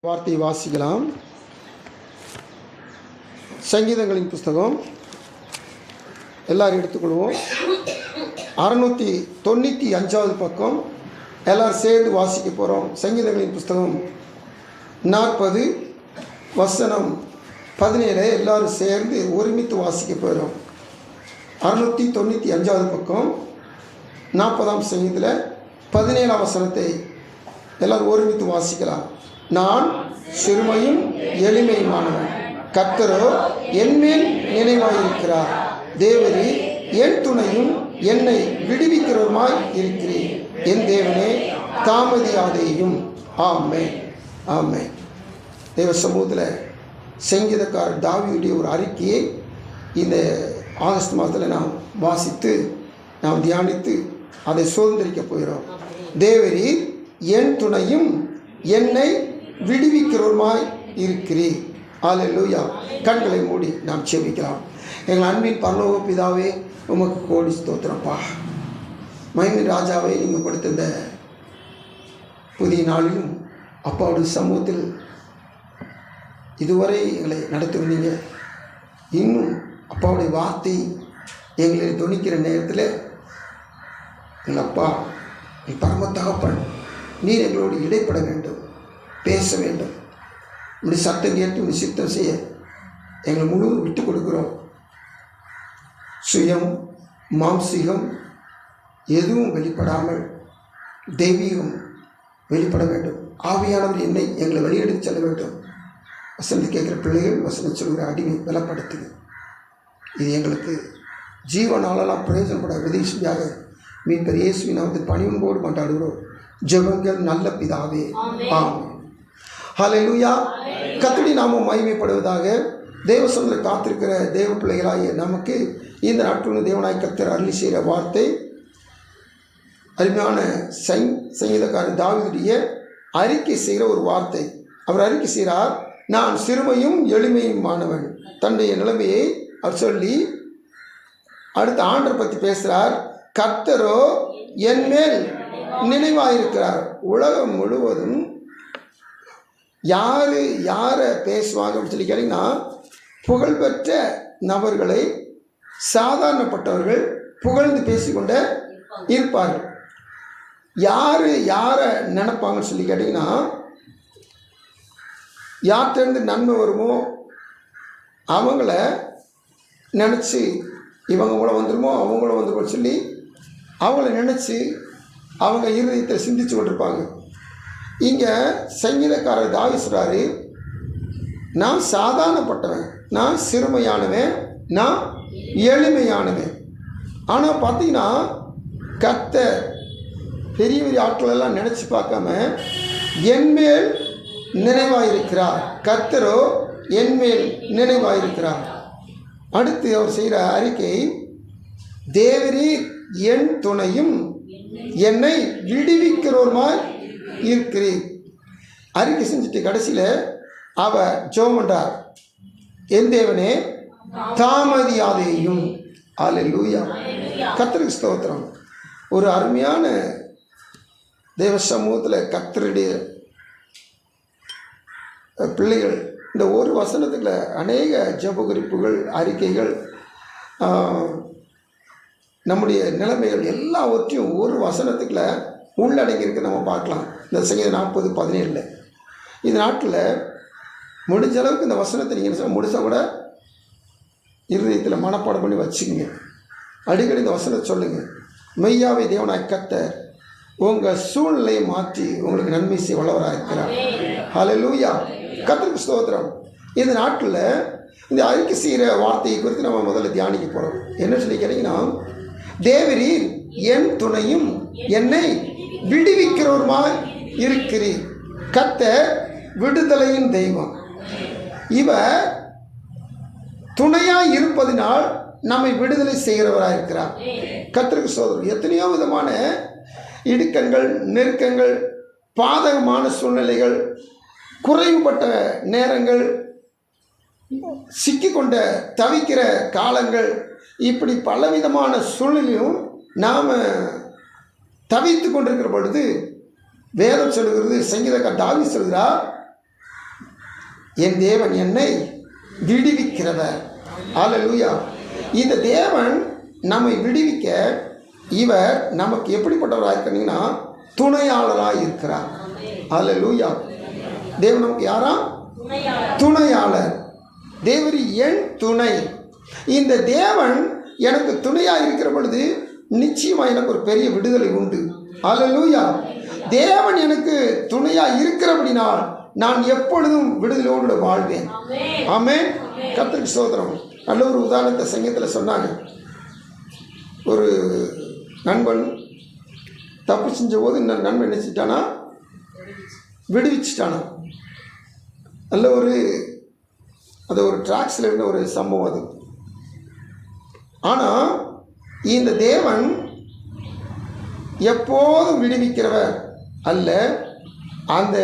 வார்த்தை வாசிக்கலாம். சங்கீதங்களின் புஸ்தகம் எல்லாரும் எடுத்துக்கொள்வோம். 695வது பக்கம் எல்லோரும் சேர்ந்து வாசிக்க போகிறோம். சங்கீதங்களின் புஸ்தகம் 40 வசனம் 17 எல்லோரும் சேர்ந்து ஒருமித்து வாசிக்க போகிறோம். 695வது பக்கம் 40ஆம் சங்கீதத்தில் 17ஆம் வசனத்தை எல்லோரும் ஒருமித்து வாசிக்கலாம். நான் சிறுமையும் எளிமையுமானவன், கர்த்தரோ என்மேல் நினைவாயிருக்கிறார். தேவரே என் துணையும் என்னை விடுவிக்கிறவருமாய் இருக்கிறேன். என் தேவனே தாமதியாதேயும். ஆமென், ஆமென். தேவ சமூகத்தில் சங்கீதக்காரர் தாவீதுடைய ஒரு அறிக்கையை இந்த ஆகஸ்ட் மாதத்தில் நாம் வாசித்து நாம் தியானித்து அதை சுதந்திரிக்க போகிறோம். தேவரே என் துணையும் என்னை விடுவிக்கிறவருமாய் இருக்கிறீர். அல்லேலூயா. கண்களை மூடி நாம் செபிக்கலாம். எங்கள் அன்பின் பரலோக பிதாவே, உமக்கு கோடி ஸ்தோத்திரப்பா. மகிமை ராஜாவை நீங்கள் கொடுத்த இந்த புதிய நாளிலும் அப்பாவுடைய சமூகத்தில் இதுவரை எங்களை நடத்தி வந்தீங்க. இன்னும் அப்பாவுடைய வார்த்தை எங்களை துணிக்கிற நேரத்தில் எங்கள் அப்பா, என் பரம தகப்பன், நீர் எங்களோடு இடைப்பட வேண்டும், பேச வேண்டும். இப்படி சத்தம் கேட்டு இப்படி சித்தம் செய்ய எங்களை முழுவதும் விட்டு கொடுக்குறோம். சுயம் மாம்சீகம் எதுவும் வெளிப்படாமல் தெய்வீகம் வெளிப்பட வேண்டும். ஆவியானவர் என்னை எங்களை வழியெடுத்து செல்ல வேண்டும். வசனத்தை கேட்குற பிள்ளைகள், வசனம் சொல்கிற அடிமை பலப்படுத்துங்க. இது எங்களுக்கு ஜீவனாலெல்லாம் பிரயோஜனப்பட உதவியாக மீட்பர் இயேசுவின் நாமத்தில் பணிவன்போடு கொண்டாடுகிறோம். ஜெபங்கள் நல்ல பிதாவே, ஆமென். ஹல்லேலூயா. கர்த்தருடைய நாமம் மகிமைப்படுவதாக. தேவ சமூகத்தில் காத்திருக்கிற தேவ பிள்ளைகளாகிய நமக்கு இந்த நாட்களில் தேவனாய் கர்த்தர் அருளி செய்கிற வார்த்தை அருமையான சங்கீதக்காரர் தாவீதுடைய அறிக்கை செய்கிற ஒரு வார்த்தை. அவர் அறிக்கை செய்கிறார், நான் சிறுமையும் எளிமையுமானவன். தன்னுடைய நிலைமையை அவர் சொல்லி அடுத்த ஆண்டரை பற்றி பேசுகிறார். கர்த்தரோ என் மேல் நினைவாயிருக்கிறார். உலகம் முழுவதும் யாரை பேசுவாங்க அப்படின்னு சொல்லி கேட்டிங்கன்னா, புகழ்பெற்ற நபர்களை சாதாரணப்பட்டவர்கள் புகழ்ந்து பேசிக்கொண்டே இருப்பார்கள். யாரை நினைப்பாங்கன்னு சொல்லி கேட்டிங்கன்னா, யார்கிட்டேருந்து நன்மை வருமோ அவங்கள நினச்சி இவங்க கூட வந்துடுமோ அவங்கள வந்துடுமோ சொல்லி அவங்கள நினச்சி அவங்க இருதயத்தில் சிந்திச்சு கொண்டிருப்பாங்க. இங்கே சங்கீதக்காரர் தாவீது சொல்கிறாரு, நான் சாதாரணப்பட்டவன், நான் சிறுமையானவன், நான் எளிமையானவன். ஆனால் பார்த்தீங்கன்னா கர்த்தர் பெரிய பெரிய ஆட்களெல்லாம் நினச்சி பார்க்காம என்மேல் நினைவாயிருக்கிறார். கர்த்தரோ என்மேல் நினைவாயிருக்கிறார். அடுத்து அவர் செய்கிற அறிக்கை, தேவரீர் என் துணையும் என்னை விடுவிக்கிறவருமாய் இருக்கிறீர். அறிக்கை செஞ்சுட்டு கடைசியில் அவர் ஜெபம் பண்றார், என் தேவனே தாமதியாதேயும். அல்லேலூயா. கர்த்தருக்கு ஸ்தோத்திரம். ஒரு அருமையான தேவ சமூகத்தில் கர்த்தருடைய பிள்ளைகள் இந்த ஒரு வசனத்தில் அநேக ஜெப குறிப்புகள், அறிக்கைகள், நம்முடைய நிலைமைகள் எல்லாவற்றையும் ஒரு வசனத்துக்குள்ள உள்ளடங்கியிருக்கு நம்ம பார்க்கலாம். இந்த சங்கீதம் 40:17 இந்த நாட்டில் முடிஞ்ச அளவுக்கு இந்த வசனத்தை நீங்கள் முடிச்சா கூட இருதயத்தில் மனப்பாடம் பண்ணி வச்சுக்கோங்க. அடிக்கடி இந்த வசனத்தை சொல்லுங்கள். மெய்யாவை தேவனாய் கர்த்தர் உங்கள் சூழ்நிலையை மாற்றி உங்களுக்கு நன்மை செய்ய வல்லவராக இருக்கிறார். ஹல்லேலூயா. கர்த்தருக்கு ஸ்தோத்திரம். இந்த நாட்டில் இந்த அறிக்கை செய்கிற வார்த்தையை குறித்து நம்ம முதல்ல தியானிக்க போகிறோம். என்ன சொல்லி கேட்டிங்கன்னா, தேவரீர் என் துணையும் என்னை விடுவிக்கிறவருமாய் இருக்கிறீர். கர்த்தர் விடுதலையின் தெய்வம். இவர் துணையாய் இருப்பதினால் நம்மை விடுதலை செய்கிறவராக இருக்கிறார். கர்த்தருக்கு ஸ்தோத்திரம். எத்தனையோ விதமான இடுக்கண்கள், நெருக்கங்கள், பாதகமான சூழ்நிலைகள், குறைவுபட்ட நேரங்கள், சிக்கிக்கொண்ட தவிக்கிற காலங்கள், இப்படி பலவிதமான சூழ்நிலையும் நாம் தவித்து கொண்டிருக்கிற பொழுது வேதம் சொல்கிறது, சங்கீதக்காரர் தாவீது சொல்கிறார், என் தேவன் என்னை விடுவிக்கிறவர். அல்லேலூயா. இந்த தேவன் நம்மை விடுவிக்க இவர் நமக்கு எப்படிப்பட்டவராக இருக்கிறீங்கன்னா துணையாளராக இருக்கிறார். அல்லேலூயா. தேவன் நமக்கு யாரா? துணையாளர். தேவர் என் துணை. இந்த தேவன் எனக்கு துணையாக இருக்கிற பொழுது நிச்சயமாக எனக்கு ஒரு பெரிய விடுதலை உண்டு. அல்லேலூயா. தேவன் எனக்கு துணையாக இருக்கிறபடினால் நான் எப்பொழுதும் விடுதலையோடு வாழ்வேன். ஆமென். கர்த்தருக்கு ஸ்தோத்திரம். நல்ல ஒரு உதாரணத்தை சங்கத்தில் சொன்னாங்க. ஒரு நண்பன் தப்பு செஞ்ச போது இன்னொரு நண்பன் நினைச்சிட்டானா விடுவிச்சிட்டானா. நல்ல ஒரு அது ஒரு ட்ராக்ஸில் இருந்த ஒரு சம்பவம் அது. ஆனால் இந்த தேவன் எப்போதும் விடுவிக்கிறவர் அல்ல. அந்த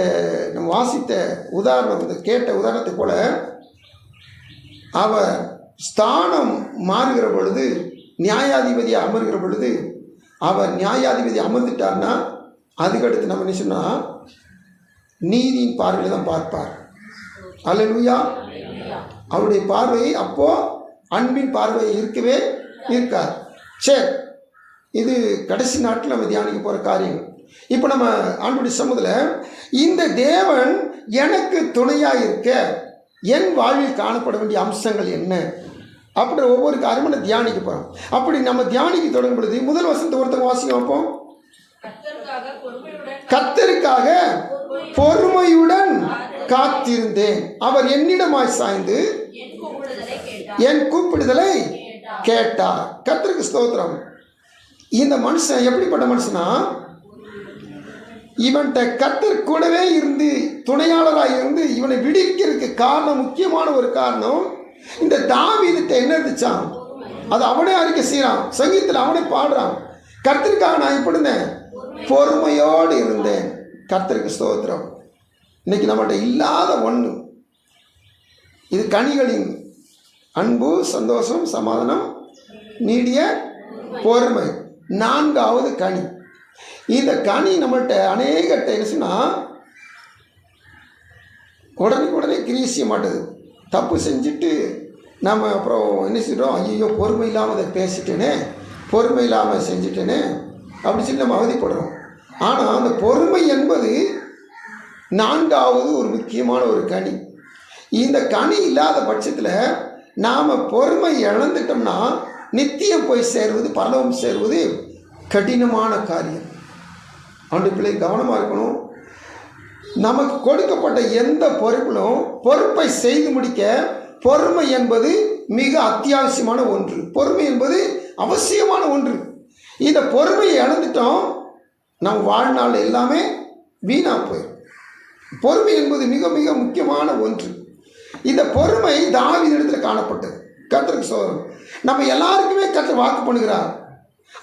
நம்ம வாசித்த உதாரணம், இந்த கேட்ட உதாரணத்தை போல அவர் ஸ்தானம் மாறுகிற பொழுது, நியாயாதிபதியை அமர்கிற பொழுது, அவர் நியாயாதிபதி அமர்ந்துட்டார்னா அதுக்கடுத்து நம்ம என்ன சொன்னால் நீதியின் பார்வையில் தான் பார்ப்பார். அல்லேலூயா. அவருடைய பார்வை அப்போது அன்பின் பார்வை இருக்கவே இருக்கார். சரி, இது கடைசி நாட்டில் நம்ம தியானிக்க போகிற காரியங்கள். இப்போ நம்ம ஆண்டுடைய சமூகத்தில் இந்த தேவன் எனக்கு துணையாக இருக்க என் வாழ்வில் காணப்பட வேண்டிய அம்சங்கள் என்ன அப்படி ஒவ்வொரு காரியமும் நம்ம தியானிக்க போகிறோம். அப்படி நம்ம தியானிக்க தொடங்கும் பொழுது முதல் வசனத்தை ஒருத்தங்க வாசிக்க வைப்போம். கர்த்தருக்காக பொறுமையுடன் காத்திருந்தேன், அவர் என்னிடமாய் சாய்ந்து என் கூப்பிடுதலை கேட்டார். கர்த்தருக்கு ஸ்தோத்திரம். இந்த மனுஷன் எப்படிப்பட்ட மனுஷனா, இவன்கிட்ட கர்த்தர் கூடவே இருந்து துணையாளராக இருந்து இவனை விடுவிக்கிறதுக்கு காரணம், முக்கியமான ஒரு காரணம், இந்த தாவீதுட்ட என்ன இருந்துச்சான், அது அவனே அறிக்கை செய்கிறான், சங்கீதத்தில் அவனே பாடுறான். கர்த்தருக்காக நான் இப்படி இருந்தேன், பொறுமையோடு இருந்தேன். கர்த்தருக்கு ஸ்தோத்திரம். இன்னைக்கு நம்மகிட்ட இல்லாத ஒன்று இது கனிகளின் அன்பு, சந்தோஷம், சமாதானம், நீடிய பொறுமை. 4வது கனி. இந்த கனி நம்மள்கிட்ட அநேகட்ட என்ன சொன்னால் உடனே கிரியை செய்ய மாட்டேது. தப்பு செஞ்சுட்டு நம்ம அப்புறம் என்ன செய்கிறோம், ஐயோ பொறுமை இல்லாமல் அதை பேசிட்டேனே, பொறுமை இல்லாமல் செஞ்சுட்டேனே அப்படி சொல்லி நம்ம அவதிப்படுறோம். ஆனால் அந்த பொறுமை என்பது 4வது ஒரு முக்கியமான ஒரு கனி. இந்த கனி இல்லாத பட்சத்தில் நாம் பொறுமை இழந்துட்டோம்னா நித்தியம் போய் சேருவது, பரலோகம் சேருவது கடினமான காரியம். அவனுடைய பிள்ளை கவனமாக இருக்கணும். நமக்கு கொடுக்கப்பட்ட எந்த பொறுப்பிலும் பொறுப்பை செய்து முடிக்க பொறுமை என்பது மிக அத்தியாவசியமான ஒன்று. பொறுமை என்பது அவசியமான ஒன்று. இந்த பொறுமையை இழந்துட்டோம், நம் வாழ்நாள் எல்லாமே வீணாக போயிடும். பொறுமை என்பது மிக மிக முக்கியமான ஒன்று. இந்த பொறுமை தாவீதிடத்தில் காணப்பட்டது. கர்த்தருக்கு ஸ்தோத்திரம். நம்ம எல்லாருக்குமே கர்த்தர் வாக்கு பண்ணுகிறார்.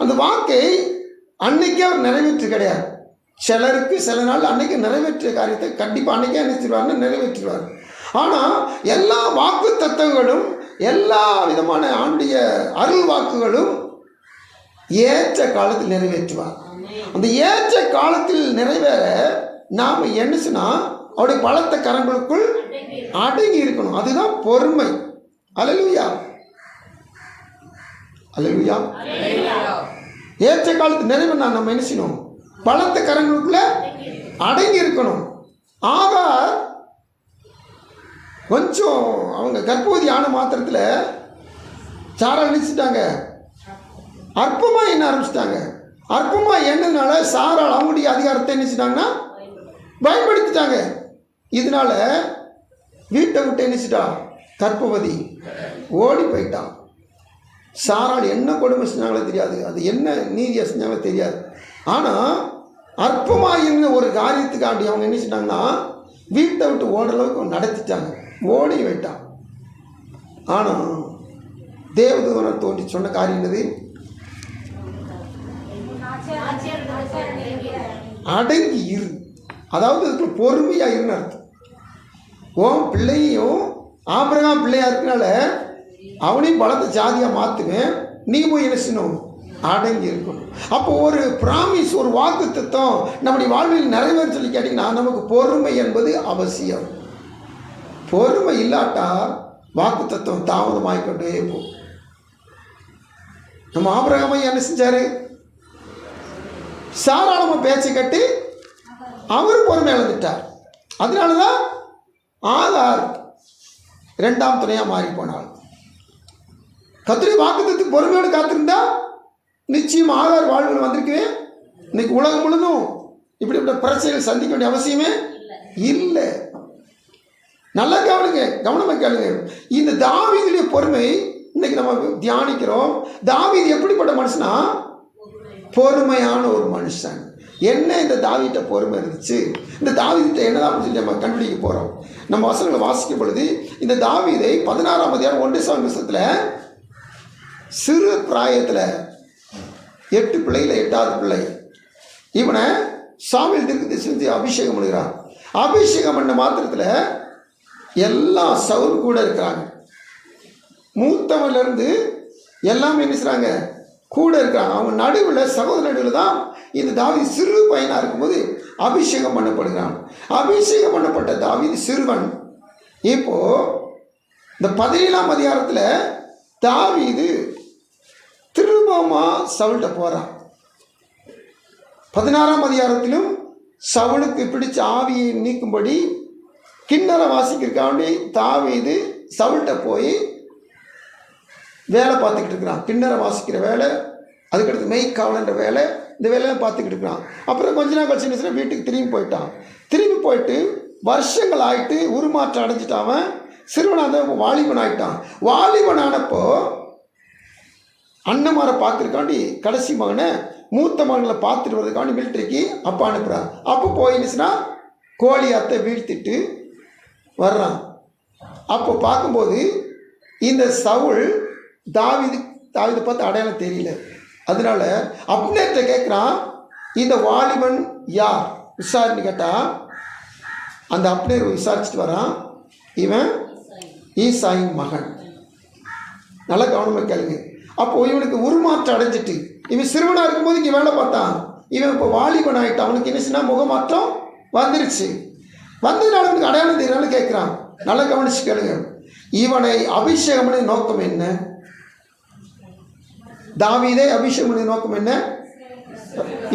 அந்த வாக்கை அன்னைக்கே அவர் நிறைவேற்று கிடையாது. சிலருக்கு சில நாள் அன்னைக்கு நிறைவேற்றிய காரியத்தை கண்டிப்பாக அன்னைக்கே நினைச்சிருவாருன்னு நிறைவேற்றுவார். ஆனால் எல்லா வாக்கு தத்துவங்களும் எல்லா விதமான ஆண்டுடைய அருள் வாக்குகளும் ஏற்ற காலத்தில் நிறைவேற்றுவார். அந்த ஏற்ற காலத்தில் நிறைவேற நாம் என்ன சொன்னால் அவருடைய பலத்த கரங்களுக்குள் அடங்கி இருக்கணும். அதுதான் பொறுமை. அல்லேலூயா, அல்லேலூயா. ஏற்ற காலத்து நிறைவு நம்ம என்ன செய்யணும், பலத்த கரங்களுக்குள்ள அடங்கி இருக்கணும். ஆக கொஞ்சம் அவங்க கர்ப்பவதி ஆன மாத்திரத்தில் சாரா நினைச்சிட்டாங்க, அற்பமாக என்ன ஆரம்பிச்சிட்டாங்க. அற்பமாக என்னதுனால சாரால் அவங்களுடைய அதிகாரத்தை நினைச்சிட்டாங்கன்னா பயன்படுத்திட்டாங்க. இதனால வீட்டை விட்டு நினைச்சிட்டா கர்ப்பவதி ஓடி போயிட்டான். சாரால் என்ன கொடுமை செஞ்சாங்களோ தெரியாது, அது என்ன நீதியை செஞ்சாங்களோ தெரியாது. ஆனால் அற்பமாக இருந்த ஒரு காரியத்துக்காண்டி அவங்க நினைச்சிட்டாங்கன்னா வீட்டை விட்டு ஓடுற அளவுக்கு நடத்திட்டாங்க, ஓடி போயிட்டான். ஆனால் தேவதூதன் தோன்றி சொன்ன காரியம் என்னது, அடங்கி இரு. அதாவது அதுக்கு பொறுமையாக இருன்னு அர்த்தம். உன் பிள்ளையும் ஆபிரகாம் பிள்ளையாக இருக்கனால அவனையும் பலத்தை ஜாதியாக மாற்றுவேன், நீ போய் என்ன செய்யணும், அடங்கி இருக்கணும். அப்போ ஒரு பிராமிஸ், ஒரு வாக்கு தத்துவம் நம்முடைய வாழ்வில் நிறைவேற சொல்லி கேட்டிங்கன்னா நமக்கு பொறுமை என்பது அவசியம். பொறுமை இல்லாட்டா வாக்கு தத்துவம் தாமதமாகிக்கொண்டே போகும். நம்ம ஆபிரகாம் என்ன செஞ்சாரு? சாராளமா பேச்சை கட்டி அவர் பொறுமை இழந்துட்டார். அதனாலதான் ஆகார் இரண்டாம் துணையா மாறி போனாள். கர்த்தருடைய வாக்குத்தத்தத்துக்கு பொறுமையோடு காத்திருந்தா நிச்சயம் ஆகார் வாழ்வில் வந்திருக்கவே இன்னைக்கு உலகம் முழுதும் இப்படிப்பட்ட பிரச்சனைகள் சந்திக்க வேண்டிய அவசியமே இல்லை. நல்லா கவனமாக கேளுங்க. இந்த தாவீதுடைய பொறுமை இன்னைக்கு நம்ம தியானிக்கிறோம். தாவீது எப்படிப்பட்ட மனுஷனா? பொறுமையான ஒரு மனுஷன். என்ன இந்த தாவீட்ட பொறுமை இருந்துச்சு? இந்த தாவீட்ட என்னதான் சொல்லி நம்ம கண்டுபிடிக்க போகிறோம். நம்ம வசனங்களை வாசிக்கும் பொழுது இந்த தாவீதை 16ஆம் அதிகாரம் 1 சிறு பிராயத்தில் 8 பிள்ளையில் 8வது பிள்ளை இவனை சாமுவேல் தீர்க்கதரிசி அபிஷேகம் பண்ணுகிறான். அபிஷேகம் பண்ண மாத்திரத்தில் எல்லா சவுல் கூட இருக்கிறாங்க. மூத்தவன்லேருந்து எல்லாமே என்ன செய்கிறாங்க? கூட இருக்கிறாங்க. அவங்க நடுவில் சகோதர நடுவில் தான் இந்த தாவீது சிறு பையனாக இருக்கும்போது அபிஷேகம் பண்ணப்படுகிறான். அபிஷேகம் பண்ணப்பட்ட தாவீது சிறுவன். இப்போ இந்த 17ஆம் அதிகாரத்தில் தாவீது திரும்பமா சவுல்கிட்ட போகிறான். 16ஆம் அதிகாரத்திலும் சவுலுக்கு பிடிச்ச ஆவியை நீக்கும்படி கிண்ணறை வாசிக்கிறக்காண்டி தாவீது சவுல்கிட்ட போய் வேலை பார்த்துக்கிட்டு இருக்கிறான். கிண்ணறை வாசிக்கிற வேலை, அதுக்கடுத்து மெய்க்காவலன்ற வேலை, இந்த வேலையை பார்த்துக்கிட்டு இருக்கிறான். அப்புறம் கொஞ்ச நாள் கழிச்சு வீட்டுக்கு திரும்பி போயிட்டான். திரும்பி போயிட்டு வருஷங்கள் ஆகிட்டு உருமாற்றம் அடைஞ்சிட்டான். சிறுவனாக வாலிபன் ஆகிட்டான். வாலிபன் ஆனப்போ அண்ணமாரை பார்த்துருக்காண்டி கடைசி மகனை மூத்த மகன்களை பார்த்துட்டு வர்றதுக்காண்டி மிலிட்ரிக்கு அப்பா அனுப்புகிறான். அப்போ போயிடுச்சுன்னா கோழியாத்தை வீழ்த்திட்டு வர்றான். அப்போ பார்க்கும்போது இந்த சவுல் தாவீது பார்த்து அடையாளம் தெரியல. அதனால அப்னேர்ட்ட கேட்குறான், இந்த வாலிபன் யார் விசாரின்னு கேட்டால் அந்த அப்னேர் விசாரிச்சுட்டு வரான், இவன் ஈசாயின் மகன். நல்லா கவனமாக கேளுங்க. அப்போ இவனுக்கு உருமாற்றம் அடைஞ்சிட்டு, இவன் சிறுவனாக இருக்கும்போது இங்கே வேலை பார்த்தான். இவன் இப்போ வாலிபன் ஆகிட்டான். அவனுக்கு என்ன செய்யணும்? முகமாற்றம் வந்துருச்சு. வந்ததுனால அவனுக்கு அடையாளம் தெரியனால கேட்குறான். நல்லா கவனிச்சு கேளுங்க. இவனை அபிஷேகம் பண்ண நோக்கம் என்ன? தாவீதை அபிஷேகம் பண்ண நோக்கம் என்ன?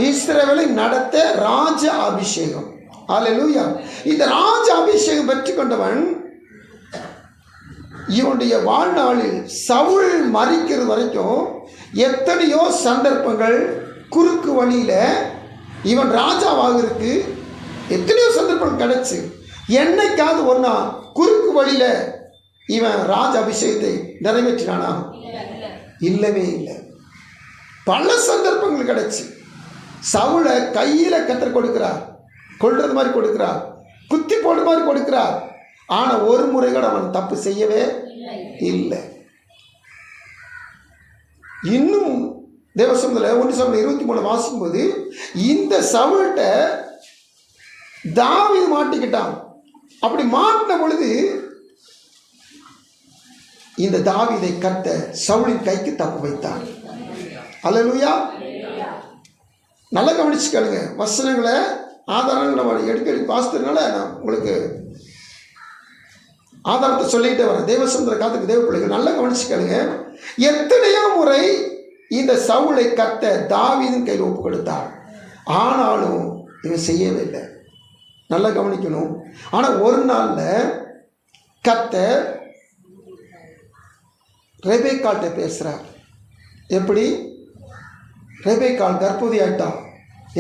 இஸ்ரவேலை நடத்த ராஜ அபிஷேகம். அல்லேலூயா. இந்த ராஜ அபிஷேகம் பெற்று கொண்டவன் இவனுடைய வாழ்நாளில் சவுல் மரிக்கிறது வரைக்கும் எத்தனையோ சந்தர்ப்பங்கள் குறுக்கு வழியில் இவன் ராஜாவாகிறதுக்கு எத்தனையோ சந்தர்ப்பங்கள் கிடைச்சு, என்னைக்காவது ஒன்றா குறுக்கு வழியில் இவன் ராஜ அபிஷேகத்தை நிறைவேற்றினானா? இல்லவே இல்லை. பல சந்தர்ப்பங்கள் கிடைச்சு சவுளை கையில் கத்தர் கொடுக்கிறார், கொள்றது மாதிரி கொடுக்கிறார், குத்தி போடுற மாதிரி கொடுக்கிறார். ஆனால் ஒரு முறை கூட அவன் தப்பு செய்யவே இல்லை. இன்னும் தேவசமத்தில் 1 சாமுவேல் 23 வாசிக்கும்போது இந்த சவுல்கிட்ட தாவீது மாட்டிக்கிட்டான். அப்படி மாட்டின பொழுது இந்த தாவீதை கர்த்தர் சவுலின் கைக்கு தப்பு வைத்தான். அல்லேலூயா. நல்லா கவனிச்சு கேளுங்க. வசனங்களை ஆதாரங்கள் நம்ம எடுக்கடி வாசித்ததுனால நான் உங்களுக்கு ஆதாரத்தை சொல்லிகிட்டே வரேன். தேவசந்திர காத்துக்கு தேவ பிள்ளைகள் நல்லா கவனிச்சு கேளுங்க. எத்தனையோ முறை இந்த சவுலை கர்த்தர் தாவீதின் கையில் ஒப்பு கொடுத்தார். ஆனாலும் இவன் செய்யவே இல்லை. நல்லா கவனிக்கணும். ஆனால் ஒரு நாளில் கர்த்தர் ரெபேக்காள்கிட்ட பேசுகிறார். எப்படி? ரெபேக்காள் கர்ப்பவதி ஆயிட்டான்.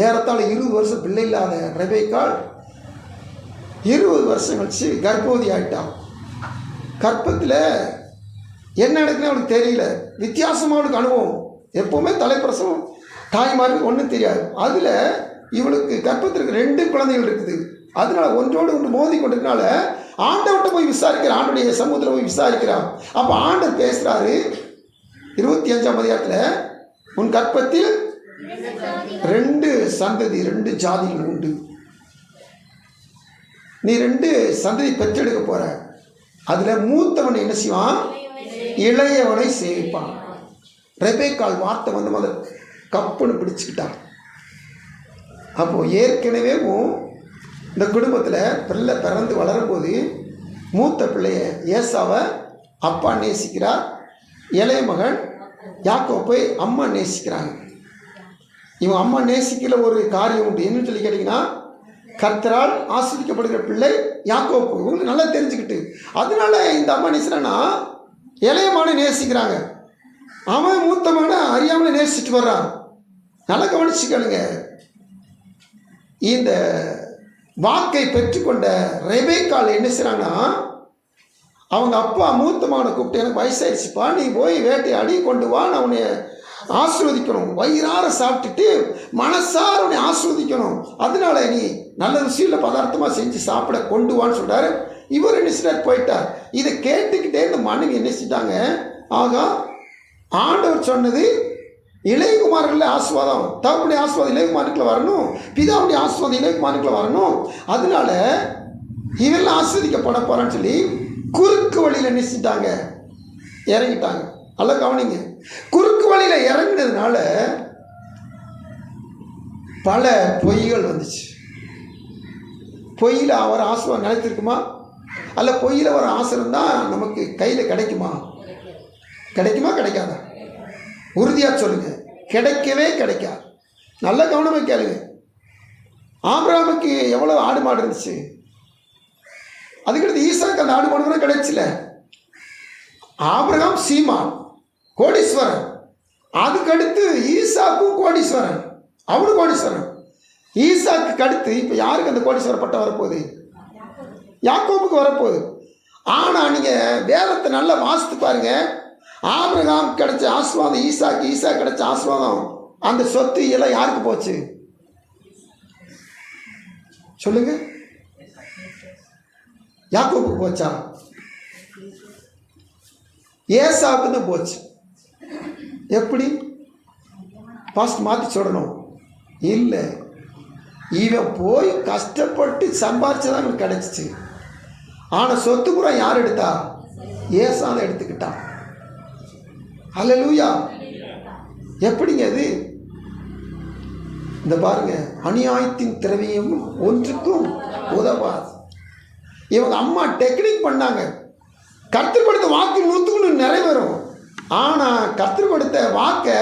ஏறத்தாழ 20 வருஷம் பிள்ளை இல்லாத ரெபேக்காள் 20 வருஷம் கழிச்சு கர்ப்பவதி ஆயிட்டான். கர்ப்பத்தில் என்ன நடக்குன்னு அவனுக்கு தெரியல. வித்தியாசமாக அவனுக்கு அனுபவம். எப்போவுமே தலைப்பிரசவம் தாய்மாருக்கு ஒன்றும் தெரியாது. அதில் இவளுக்கு கர்ப்பத்திற்கு 2 குழந்தைகள் இருக்குது. அதனால ஒன்றோடு ஒன்று மோதி கொண்டிருக்கனால ஆண்டவர்கிட்ட போய் விசாரிக்கிறான். ஆண்டுடைய சமூகத்தில் போய் விசாரிக்கிறான். அப்போ ஆண்டவர் பேசுகிறாரு 25ஆம் அதிகாரத்தில், உன் கர்ப்பத்தில் 2 சந்ததி 2 ஜாதிகள் உண்டு. நீ 2 சந்ததி பெற்றெடுக்க போற. அதில் மூத்தவனை என்ன செய்வான்? இளையவனை சேவிப்பான். ரெபேக்காள் வார்த்தை வந்து முதல் கப்புன்னு பிடிச்சிக்கிட்டான். அப்போது ஏற்கனவே இந்த குடும்பத்தில் பிள்ளை பிறந்து வளரும்போது மூத்த பிள்ளைய ஏசாவை அப்பா நேசிக்கிறார், இளைய மகன் யாக்கோப்பை அம்மா நேசிக்கிறாங்க. இவன் அம்மா நேசிக்கிற ஒரு காரியம் உண்டு. என்னன்னு சொல்லி கேட்டிங்கன்னா, கர்த்தரால் ஆஸ்வதிக்கப்படுகிற பிள்ளை யாக்கோப்பு. உங்களுக்கு நல்லா தெரிஞ்சுக்கிட்டு அதனால இந்த அம்மா நேசிக்கிறான்னா இளைய மகனை நேசிக்கிறாங்க. அவன் மூத்த மகனை அறியாமல் நேசிச்சுட்டு வர்றான். நல்லா கவனிச்சுக்கணுங்க. இந்த வாக்கை பெற்றுக்கொண்ட ரெபேக்காள் என்ன செய்கிறாங்கன்னா, அவங்க அப்பா மூத்த மகனை கூப்பிட்டு, எனக்கு வயசாயிடுச்சுப்பா, நீ போய் வேட்டையாடி கொண்டு வா, நான் உன்னை ஆஸ்வதிக்கணும், வயிறார சாப்பிட்டுட்டு மனசார உன்னை ஆஸ்வதிக்கணும், அதனால நீ நல்ல ருசியுள்ள பதார்த்தமாக செஞ்சு சாப்பிட கொண்டு வான்னு சொல்கிறாரு. இவர் என்ன செய்றார், போயிட்டார். இதை கேட்டுக்கிட்டே இந்த மனைவி என்ன செஞ்சிட்டாங்க, ஆகா ஆண்டவர் சொன்னது இளையகுமாரர்கள ஆஸ்வாதம், தகப்பனுடைய ஆஸ்வாதம் இளையகுமாரனுக்குள்ள வரணும், பிதாவுடைய ஆஸ்வாதம் இளையகுமாரனுக்குள்ள வரணும், அதனால இவெல்லாம் ஆஸ்வதிக்கப்பட போறான்னு சொல்லி குறுக்கு வழியில் நினைச்சிட்டாங்க, இறங்கிட்டாங்க. அல்ல கவனிங்க, குறுக்கு வழியில் இறங்கினதுனால பல பொய்கள் வந்துச்சு. பொய்யில் அவர் ஆசீர்வாதம் நிலைத்திருக்குமா, அல்ல பொய்யில் ஒரு ஆசீர்வாதம் தான் நமக்கு கையில் கிடைக்குமா? கிடைக்குமா கிடைக்காதா? உறுதியாக சொல்லுங்க, கிடைக்கவே கிடைக்காது. நல்ல கவனமாக கேளுங்க. ஆபிரகாமுக்கு எவ்வளோ ஆடு மாடு இருந்துச்சு, அதுக்கடுத்து ஈசாக்கு அந்த ஆடு மாடு கூட கிடைச்சில. ஆபிரகாம் சீமான் கோடீஸ்வரன், அதுக்கடுத்து ஈசாக்கும் கோடீஸ்வரன், அவனு கோடீஸ்வரன். ஈசாக்கு அடுத்து இப்போ யாருக்கு அந்த கோடீஸ்வர பட்டம் வரப்போகுது? யாக்கோபுக்கு வரப்போகுது. ஆனால் நீங்கள் வேதத்தை நல்லா வாசித்து பாருங்க, ஆபிரகாம் கிடைச்ச ஆசீர்வாதம் ஈசாக்கு, ஈசா கிடைச்ச ஆசீர்வாதம், அந்த சொத்து எல்லாம் யாருக்கு போச்சு சொல்லுங்க? யாக்கோபுக்கு போச்சா? ஏசாவுக்கு தான் போச்சு. எப்படி பாஸ்ட் மாற்றி சொல்லணும்? இல்லை, இவன் போய் கஷ்டப்பட்டு சம்பாரிச்சதான் இவனுக்கு கிடைச்சிச்சு. ஆனால் சொத்து பூரா யார் எடுத்தா? ஏசாவை எடுத்துக்கிட்டான். அல்லேலூயா. எப்படிங்க அது? இந்த பாருங்க, அநியாயத்தின் திரவியம் ஒன்றுக்கும் உதவாது. இவங்க அம்மா டெக்னிக் பண்ணாங்க. கர்த்தர் கொடுத்த வாக்கு 100க்கு நிறைவேறும். ஆனால் கர்த்தர் கொடுத்த வாக்கை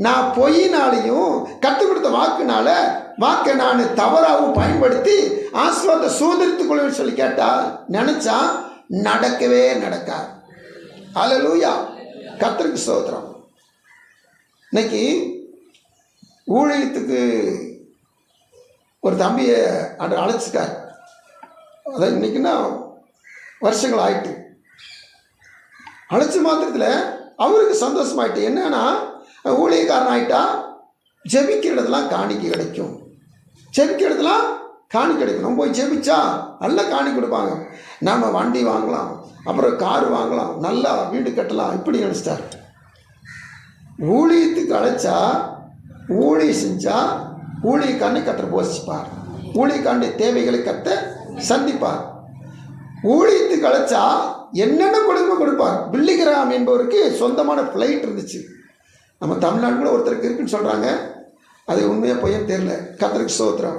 நான் பொய்னாலையும் கர்த்தர் கொடுத்த வாக்கை நான் தவறாகவும் பயன்படுத்தி ஆசீர்வாதத்தை சுதந்திரித்துக் கொள்வேன்னு சொல்லி கேட்டால் நினைச்சா நடக்கவே நடக்காது. அல்லேலூயா. கர்த்தருக்கு ஸ்தோத்திரம். இன்னைக்கு ஊழியத்துக்கு ஒரு தம்பியை அழைச்சிட்டார். அதான் இன்னைக்குன்னா வருஷங்கள் ஆயிட்டு. அழைச்ச மாத்திரத்தில் அவருக்கு சந்தோஷமாயிட்டு. என்னன்னா, ஊழியக்காரன் ஆகிட்டா ஜெபிக்கிற இடத்துலாம் காணிக்கை கிடைக்கும், ஜெபிக்கிற இடத்துலாம் காணிக்கை கிடைக்கும். நம்ம போய் ஜெபிச்சா நல்லா காணி கொடுப்பாங்க, நம்ம வண்டி வாங்கலாம், அப்புறம் கார் வாங்கலாம், நல்லா வீடு கட்டலாம், இப்படி நினச்சிட்டார். ஊழியத்துக்கு அழைச்சா ஊழியம் செஞ்சால் ஊழியக்காரனை கத்தர் போஷிப்பார், ஊழியக்காரனுடைய தேவைகளை கத்த சந்திப்பார். ஊழியத்துக்கு அழைச்சா என்னென்ன கொடுப்பார். பில்லிகிராம் என்பவருக்கு சொந்தமான ஃப்ளைட் இருந்துச்சு. நம்ம தமிழ்நாட்டில் ஒருத்தருக்கு இருக்குன்னு சொல்கிறாங்க, அது உண்மையாக பொய்யன்னு தெரியல. கர்த்தருக்கு ஸ்தோத்திரம்.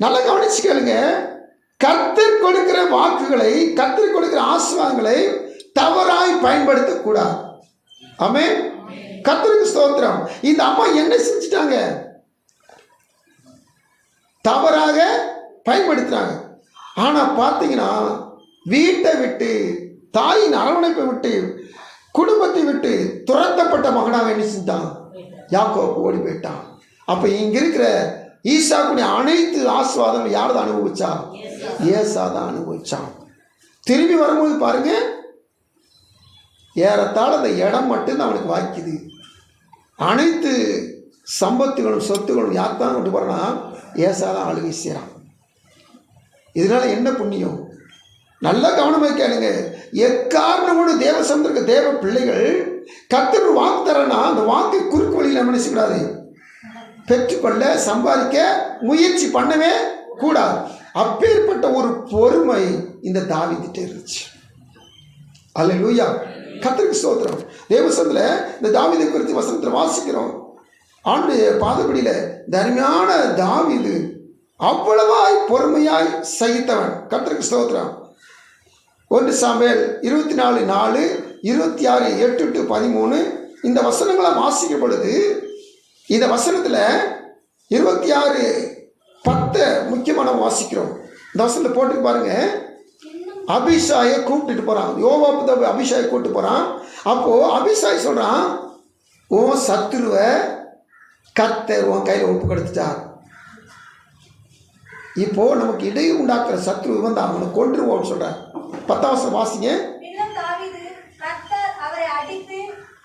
நல்லா கவனிச்சு கேளுங்க. கர்த்தர் கொடுக்கிற வாக்குகளை, கர்த்தர் கொடுக்கிற ஆசீர்வாதங்களை தவறாய் பயன்படுத்தக்கூடாது. ஆமென். கர்த்தருக்கு ஸ்தோத்திரம். இந்த அம்மா என்ன செஞ்சிட்டாங்க? தவறாக பயன்படுத்துறாங்க. ஆனால் பார்த்தீங்கன்னா, வீட்டை விட்டு, தாயின் அரவணைப்பை விட்டு, குடும்பத்தை விட்டு துரத்தப்பட்ட மகனாக என்ன செஞ்சான்? யாக்கோபு ஓடி போயிட்டான். அப்போ இங்கே இருக்கிற ஈசாக்குடைய அனைத்து ஆசீர்வாதங்கள் யார் தான் அனுபவிச்சா? ஏசா தான் அனுபவிச்சான். திரும்பி வரும்போது பாருங்க, ஏறத்தாழ அந்த இடம் மட்டும்தான் அவனுக்கு வாய்க்குது. அனைத்து சம்பத்துகளும் சொத்துகளும் யார் தான் கொண்டு போறானா? ஏசா தான் ஆளுகை செய்கிறான். இதனால என்ன புண்ணியம்? நல்ல கவனமாக கேளுங்க. எக்காரணமோடு தேவ சந்திருக்க தேவ பிள்ளைகள் கர்த்தர் வாக்கு தரனா, அந்த வாக்கை குறுக்கு வழியில் நினைச்சக்கூடாது. பெற்றுக்கொள்ள சம்பாதிக்க முயற்சி பண்ணவே கூடாது. அப்பேற்பட்ட ஒரு பொறுமை இந்த தாவீதுட்ட இருந்துச்சு. அல்லேலூயா. கர்த்தருக்கு ஸ்தோத்திரம். தேவசந்தில் இந்த தாவீதை குறித்து வசனத்தில் வாசிக்கிறோம். ஆண்டுடைய பாதப்படியில் தர்மையான தாவீது அவ்வளவாய் பொறுமையாய் சகித்தவன். கர்த்தருக்கு ஸ்தோத்திரம். 1 சாமுவேல் 24:4, 26:8-13 இந்த வசனங்களை வாசிக்கும் பொழுது இந்த வசனத்தில் 26:10 முக்கியமான வாசிக்கிறோம். இந்த வசனத்தில் போட்டு பாருங்க. அபிஷாயை கூப்பிட்டுட்டு போகிறான். யோவாபு அபிஷாயை கூப்பிட்டு போகிறான். அப்போது அபிஷாய் சொல்கிறான், உன் சத்துருவை கர்த்தர் உன் கையில் ஒப்பு கொடுத்துட்டார். இப்போது நமக்கு இடையே உண்டாக்குற சத்ரு இவன் தான், அவனை கொன்றுவோம்னு சொல்கிறார். 10ஆம் வசனம் வாசிங்க.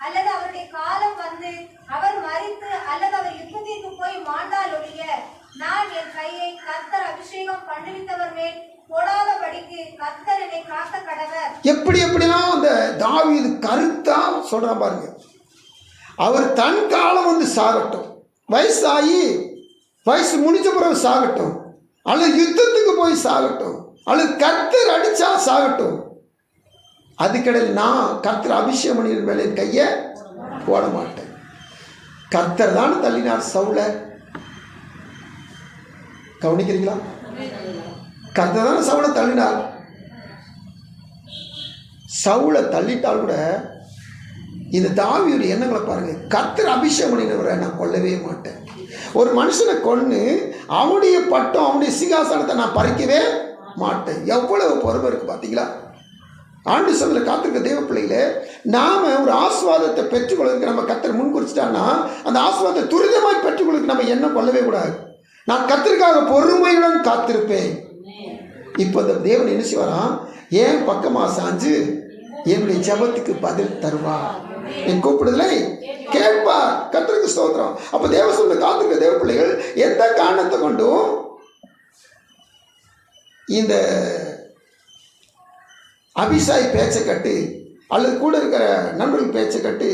அல்லது அவருடைய காலம் வந்து அவர் மரித்து அல்லது அவர் யுத்தத்திற்கு போய் மாண்டால் ஒழிய நான் என் கையை கர்த்தர் அபிஷேகம் பண்ணுவித்தவர் மேல் போடாதபடிக்கு கர்த்தர் என்னை காக்க கடவர். எப்படிலாம் அந்த தாவீது கருத்தா சொல்றான் பாருங்க. அவர் தன் காலம் வந்து சாகட்டும், வயசாகி வயசு முடிஞ்ச பிறகு சாகட்டும், அல்லது யுத்தத்துக்கு போய் சாகட்டும், அல்லது கர்த்தர் அடிச்சா சாகட்டும், அதுக்கடையில் நான் கர்த்தர் அபிஷேகம் பண்ணிற மேலே கையை போட மாட்டேன். கர்த்தர் தான் தள்ளினார் சவுலை. கவனிக்கிறீங்களா? கர்த்தர் தான் சவுலை தள்ளினார். சவுலை தள்ளிட்டால் கூட இந்த தாவீதுடைய எண்ணங்களை பாருங்க. கர்த்தர் அபிஷேகம் பண்ணினவரை நான் கொல்லவே மாட்டேன். ஒரு மனுஷனை கொன்று அவனுடைய பட்டம் அவனுடைய சிங்காசனத்தை நான் பறிக்கவே மாட்டேன். எவ்வளவு பொறுமை இருக்கு பார்த்தீங்களா? ஆண்டு சபையில் காத்திருக்க தேவ பிள்ளைகளே, நாம் ஒரு ஆசீர்வாதத்தை பெற்றுக்கொள்வதற்கு நம்ம கர்த்தர் முன் குறிச்சிட்டான்னா அந்த ஆசீர்வாதத்தை துரிதமாய் பெற்றுக்கொள்வதற்கு நம்ம எண்ணம் கொள்ளவே கூடாது. நான் கர்த்தருக்காக பொறுமையுடன் காத்திருப்பேன். இப்போ இந்த தேவன் என்ன செய்வாராம்? ஏன் பக்கமாக சாஞ்சு என்னுடைய ஜெபத்துக்கு பதில் தருவார். என் கூப்பிடுதலை கேட்பார். கர்த்தருக்கு ஸ்தோத்திரம். அப்போ தேவ சபையில் காத்திருக்க தேவ பிள்ளைகள் எந்த காரணத்தை கொண்டும் இந்த அபிஷாய் பேச்சை கட்டு அல்லது கூட இருக்கிற நண்பர்கள் பேச்சை கட்டு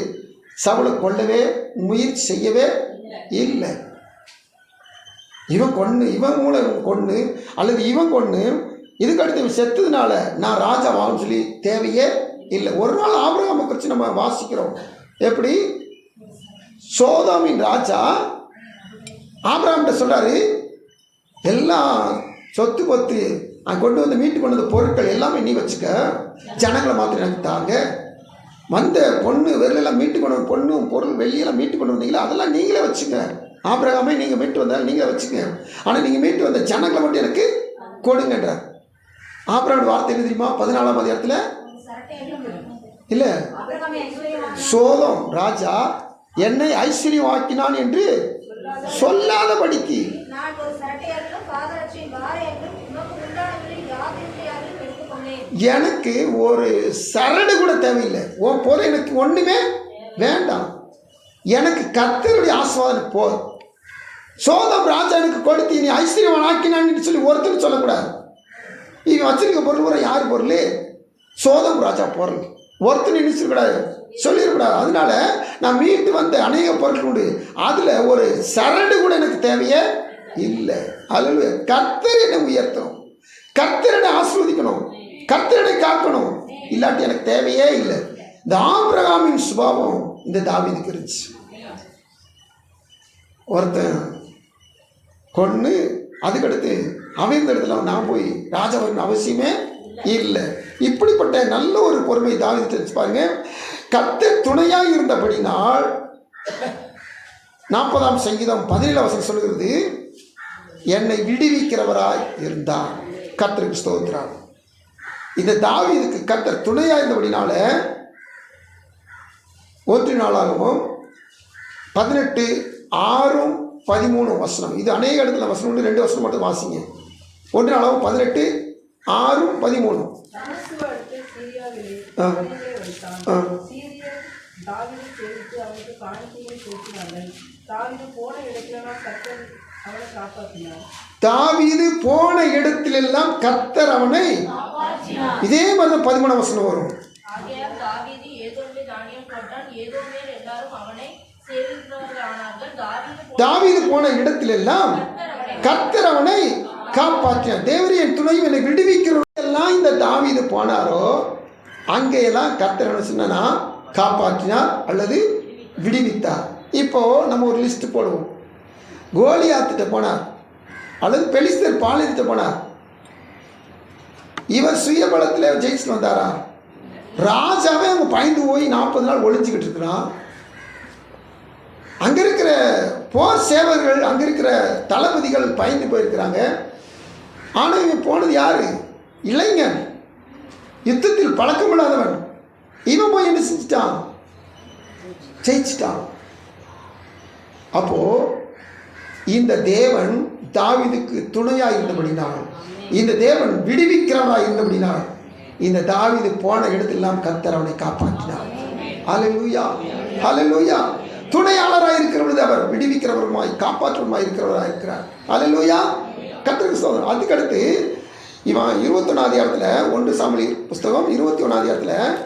சவுலை கொல்லவே முயற்சி செய்யவே இல்லை. இவன் கொன்று, இவன் மூலம் கொன்று அல்லது இவன் கொன்று இதுக்கடுத்து செத்ததுனால நான் ராஜாவான்னு சொல்லி தேவையே இல்லை. ஒரு நாள் ஆபிரகாமை குறித்து நம்ம வாசிக்கிறோம். எப்படி சோதோமின் ராஜா ஆபிரகாம்கிட்ட சொல்றாரு, எல்லாம் சொத்து கொத்து கொண்டு வந்து மீட்டு கொண்டு வந்த பொருட்கள் எல்லாமே நீ வச்சுக்க, ஜனங்களை மாத்திரம் எனக்கு தாங்க. வந்த பொண்ணு வெள்ளெல்லாம் மீட்டு கொண்டு வந்து பொண்ணும் பொருள் வெள்ளியெல்லாம் மீட்டு கொண்டு வந்தீங்களா, அதெல்லாம் நீங்களே வச்சுக்க. ஆபிரகாமே நீங்கள் மீட்டு வந்தாலும் நீங்களே வச்சுக்க, ஆனால் நீங்கள் மீட்டு வந்த ஜனங்களை மட்டும் எனக்கு கொடுங்கன்றார். ஆபிரகாம் வார்த்தை என்ன தெரியுமா? 14ஆம் அதிகாரத்தில் இல்லை, சோதோம் ராஜா என்னை ஐஸ்வர்யம் ஆக்கினான் என்று சொல்லாதபடிக்கு எனக்கு ஒரு சரடு கூட தேவையில்லை. உன் போல எனக்கு ஒன்றுமே வேண்டாம். எனக்கு கர்த்தருடைய ஆசீர்வாதம் போதும். சோதம் ராஜா எனக்கு கொடுத்து நீ ஐஸ்வர்யவான் ஆக்கினான்னு சொல்லி ஒருத்தர் சொல்லக்கூடாது. இவன் வச்சிருக்க பொருள் கூட யார் பொருள்? சோதம் ராஜா பொருள். ஒருத்தர் நினைச்சிடக்கூடாது, சொல்லிடக்கூடாது. அதனால நான் மீட்டு வந்த அநேக பொருட்கள் உண்டு, அதில் ஒரு சரடு கூட எனக்கு தேவையே இல்லை. அல்ல, கர்த்தர் என்னை உயர்த்தணும், கர்த்தர் என்னை ஆசீர்வதிக்கணும், கர்த்தர் என்னை காக்கணும், இல்லாட்டி எனக்கு தேவையே இல்லை. இந்த ஆபிரகாமின் சுபாவம் இந்த தாவீதுக்கு இருந்துச்சு. ஒருத்தன் கொன்று அதுக்கடுத்து அவன் இந்த இடத்துல நான் போய் ராஜா வரணும் அவசியமே இல்லை. இப்படிப்பட்ட நல்ல ஒரு பொறுமை தாவீது தெரிஞ்சு பாருங்க. கர்த்தர் துணையாக இருந்தபடினால் 40ஆம் சங்கீதம் 17ஆம் வசனம் சொல்கிறது, என்னை விடுவிக்கிறவராய் இருந்தார். கர்த்தருக்கு ஸ்தோத்திரம். இந்த தாவீதுக்கு கர்த்தர் துணையாக இருந்தபடினால 1 நாளாகவும் 18:6-13 வசனம், இது அநேக இடத்துல வசனம் உண்டு, 2 வசனம் மட்டும் வாசிங்க. 1 நாளாகவும் 18:6-13. தாவீது போன இடத்திலெல்லாம் கர்த்தர் அவனை, இதே மாதிரி 13ஆம் வசனம் வரும். தாவீது போன இடத்திலெல்லாம் கர்த்தர் அவனை காப்பாற்றினார். தேவரே என் துணையும் என்னை விடுவிக்கிறவர்களெல்லாம் இந்த தாவீது போனாரோ அங்கேயெல்லாம் கர்த்தர் என்ன சொன்னா காப்பாற்றினார் அல்லது விடுவித்தார். இப்போ நம்ம ஒரு லிஸ்ட் போடுவோம். கோலியாத்திட்ட போனார் அல்லது பெலிஸ்தர் பாளையத்திட்ட போனார், இவர் சுயபலத்தில் ஜெயிச்சுட்டு வந்தாரா? ராஜாவே அவங்க பயந்து போய் 40 நாள் ஒளிஞ்சிக்கிட்டு இருக்கிறான். அங்கே இருக்கிற போர் சேவர்கள், அங்கே இருக்கிற தளபதிகள் பயந்து போயிருக்கிறாங்க. ஆனால் இவன் போனது யாரு? இளைஞன், யுத்தத்தில் பழக்கமில்லாதவன். இவன் போய் என்ன செஞ்சிட்டான்? ஜெயிச்சிட்டான். அப்போ இந்த தேவன் தாவீதுக்கு துணையாக இருந்தபடினால், இந்த தேவன் விடுவிக்கிறவராக இருந்தபடினால், இந்த தாவீது போன இடத்திலெல்லாம் கர்த்தர் அவனை காப்பாற்றினார். ஹல்லேலூயா, ஹல்லேலூயா. துணையாளராக இருக்கிற பொழுது அவர் விடுவிக்கிறவருமாய் காப்பாற்றுவருமாய் இருக்கிறவராக இருக்கிறார். ஹல்லேலூயா, கர்த்தருக்கு ஸ்தோத்திரம். அதுக்கடுத்து இவன் 21ஆம் அதிகாரத்தில் 1 சாமுவேல் புஸ்தகம் 21ஆம் அதிகாரத்தில்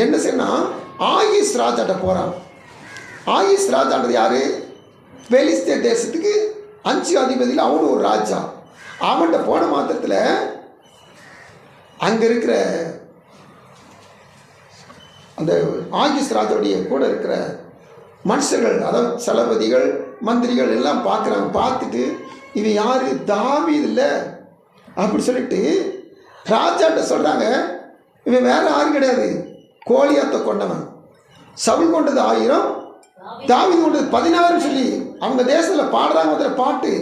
என்ன செய்யணும்? ஆகீஸ் ராஜாட்ட போகிறான். ஆகீஸ் ராஜான்றது யாரு? பெலிஸ்தே தேசத்துக்கு 5 அதிபதியில் அவனு ஒரு ராஜா. அவன்கிட்ட போன மாத்திரத்தில் அங்கே இருக்கிற அந்த ஆகீஸ் ராஜாவுடைய கூட இருக்கிற மனுஷர்கள், அதாவது சலபதிகள், மந்திரிகள் எல்லாம் பார்க்குறாங்க. பார்த்துட்டு இவன் யார்? தாவீது இல்லை அப்படி சொல்லிட்டு ராஜாட்ட சொல்கிறாங்க, இவன் வேற யாரும் கிடையாது, கோலியாத்தை கொண்டவன். சவுல் கொண்டது 1000, தாவீது கொண்டது 16 சொல்லி அவங்க தேசத்தில் பாடுறாங்க. அதில் பாட்டு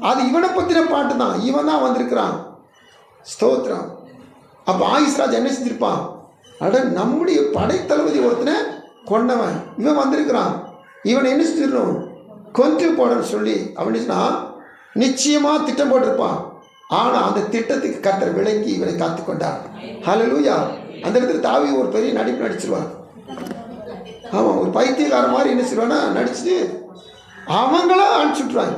அது இவனை பற்றின பாட்டு தான். இவன் தான் வந்திருக்கிறான். ஸ்தோத்திரம். அப்போ ஆகீஸ் ராஜா என்ன செஞ்சிருப்பான்? அட, நம்முடைய படைத்தளபதி ஒருத்தனை கொண்டவன் இவன் வந்திருக்கிறான், இவனை என்ன செஞ்சிடணும்? கொன்று போடன்னு சொல்லி அவன் நிச்சயமாக திட்டம் போட்டிருப்பான். ஆனால் அந்த திட்டத்துக்கு கர்த்தர் விளங்கி இவனை காத்துக்கொண்டார். ஹல்லேலூயா. அந்த இடத்துல தாவீது ஒரு பெரிய நடிப்பு நடிச்சிருவான். ஆமாம், ஒரு பைத்தியக்கார மாதிரி என்ன செய்வானா நடிச்சுட்டு அவங்களாம் அனுப்பிச்சுட்ருவாங்க.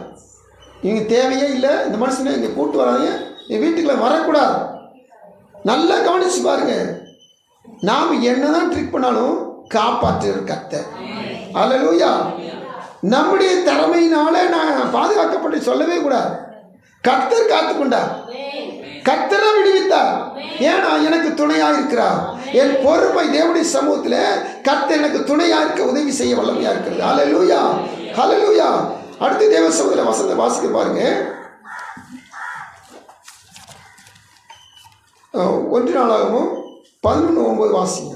இவங்க தேவையே இல்லை, இந்த மனுஷனை இங்கே கூப்பிட்டு வராங்க, என் வீட்டுக்குள்ள வரக்கூடாது. நல்லா கவனிச்சு பாருங்க. நாம் என்னதான் ட்ரிக் பண்ணாலும் காப்பாற்று கர்த்தர். ஹல்லேலூயா. நம்முடைய திறமையினால நான் பாதுகாக்கப்பட்டு சொல்லவே கூடாது. கர்த்தர் காத்துக்கொண்டார், கர்த்தர் விடுவித்தார். ஏன்னா எனக்கு துணையா இருக்கிறார். என் பொறுமை தேவனுடைய சமூகத்தில் கர்த்தர் எனக்கு துணையா இருக்க உதவி செய்ய வல்லமையா இருக்கிறது. ஹல்லேலூயா, ஹல்லேலூயா. அடுத்து தேவ சமூகத்தில் வசந்த வாசிக்க பாருங்க. 1 நாளாகவும் 11:9 வாசிங்க.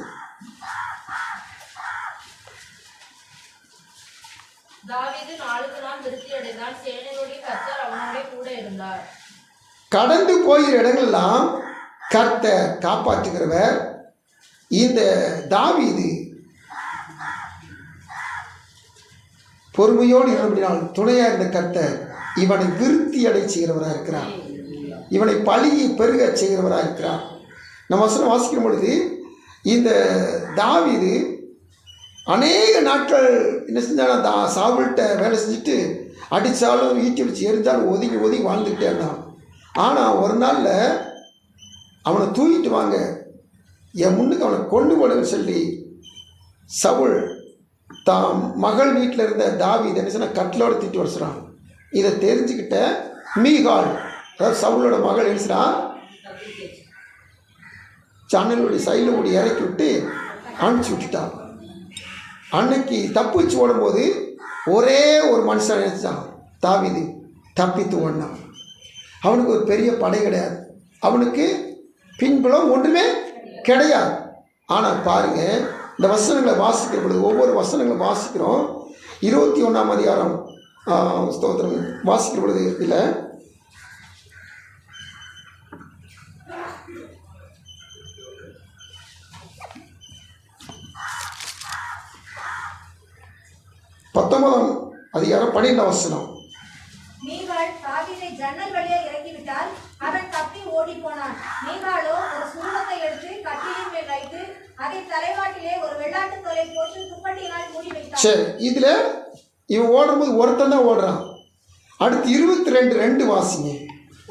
தாவீது நாளுக்கு நாள் திருப்தி அடைந்தான். சேனைகளுடைய கர்த்தர் அவனோட கூட இருந்தார். கடந்து போகிற இடங்களெல்லாம் கர்த்தர் காப்பாற்றுகிறவர். இந்த தாவீது பொறுமையோடு இருந்தபடினால் துணையாக இருந்த கர்த்தர் இவனை விருத்தி அடை செய்கிறவராக இருக்கிறார். இவனை பழியை பெருக செய்கிறவராக இருக்கிறார். நம்ம வசனம் வாசிக்கும் பொழுது இந்த தாவீது அநேக நாட்கள் என்ன செஞ்சாலும் சாவுல்கிட்ட வேலை செஞ்சுட்டு அடித்தாலும் ஈட்டி வச்சு எரிஞ்சாலும் ஒதுங்கி ஒதுங்கி வாழ்ந்துக்கிட்டே இருந்தான். ஆனால் ஒரு நாளில் அவனை தூக்கிட்டு வாங்க, என் முன்னுக்கு அவனை கொண்டு போடுன்னு சொல்லி சவுல் தான் மகள் வீட்டில் இருந்த தாவீது என்ன சொன்னால் கட்டிலோட திட்டு வச்சுறான். இதை தெரிஞ்சுக்கிட்ட மீகால், அதாவது சவுலோட மகள் எழுசுனா ஜன்னலுடைய சைடில் கூடி இறக்கி விட்டு அனுப்பிச்சி விட்டுட்டான். அன்னைக்கு தப்பு வச்சு ஓடும்போது ஒரே ஒரு மனுஷன் நினைச்சான், தாவீது தப்பித்து ஓடினான். அவனுக்கு ஒரு பெரிய படை கிடையாது, அவனுக்கு பின்புலம் ஒன்றுமே கிடையாது. ஆனால் பாருங்க, இந்த வசனங்களை வாசிக்கிற பொழுது ஒவ்வொரு வசனங்களும் வாசிக்கிறோம். 21ஆம் அதிகாரம் ஸ்தோத்திரம் வாசிக்கிற பொழுது இல்லை, பத்தொன்பதாம் அதிகாரம் 12ஆம் வசனம். மீகாள் தாவீதை ஜன்னல் வழியா இறக்கிவிட்டால் அவன் தப்பி ஓடி போனான். மீகாளோ ஒரு சுருளத்தை எடுத்து கட்டிலின் மேல் வைத்து அதை தலைவாட்டிலே ஒரு வெள்ளாட்டு தொலை போட்டு துப்பட்டியினால் மூடி வைத்தான். சரி, இதில் இவன் ஓடும்போது ஒருத்தன் தான் ஓடுறான். அடுத்து 22:2 வாசிங்க.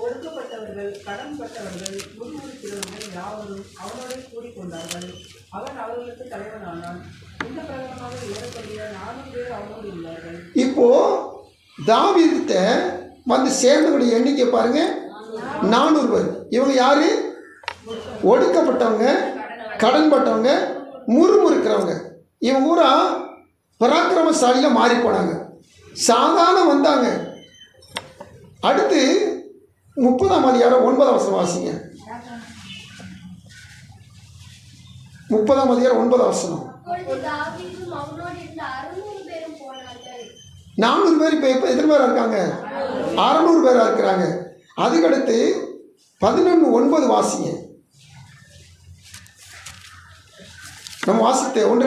ஒடுக்கப்பட்டவர்கள், கடன்பட்டவர்கள், முன்முறிக்கிறவர்கள் யாவரும் அவனோட கூடிக்கொண்டார்கள். அவன் அவர்களுக்கு தலைவனானான். இந்த பிரகாரமாக ஏறக்கூடிய 400 பேர் அவனோடு இருந்தார்கள். இப்போ தாவீதுகிட்ட வந்து சேர்ந்தவங்களுடைய எண்ணிக்கை பாருங்க, 400 பேர். இவங்க யாரு? ஒடுக்கப்பட்டவங்க, கடன்பட்டவங்க, முறுமுறுக்கிறவங்க. இவங்க ஊரா பராக்கிரமசாலியில் மாறி போனாங்க, சாதாரண வந்தாங்க. அடுத்து 30ஆம் அதிகாரம் 9ஆம் வசனம் வாசிங்க. 30ஆம் அதிகாரம் 9ஆம் வசனம். அப்பொழுது தாவீதும் அவனோடு இருந்த 600 பேரும் போனார்கள். 400 பேர் இப்போ எத்தனை பேராக இருக்காங்க? 600 பேராக இருக்கிறாங்க. அதுக்கடுத்து 11:9 வாசிங்க. நம்ம வாசித்த 1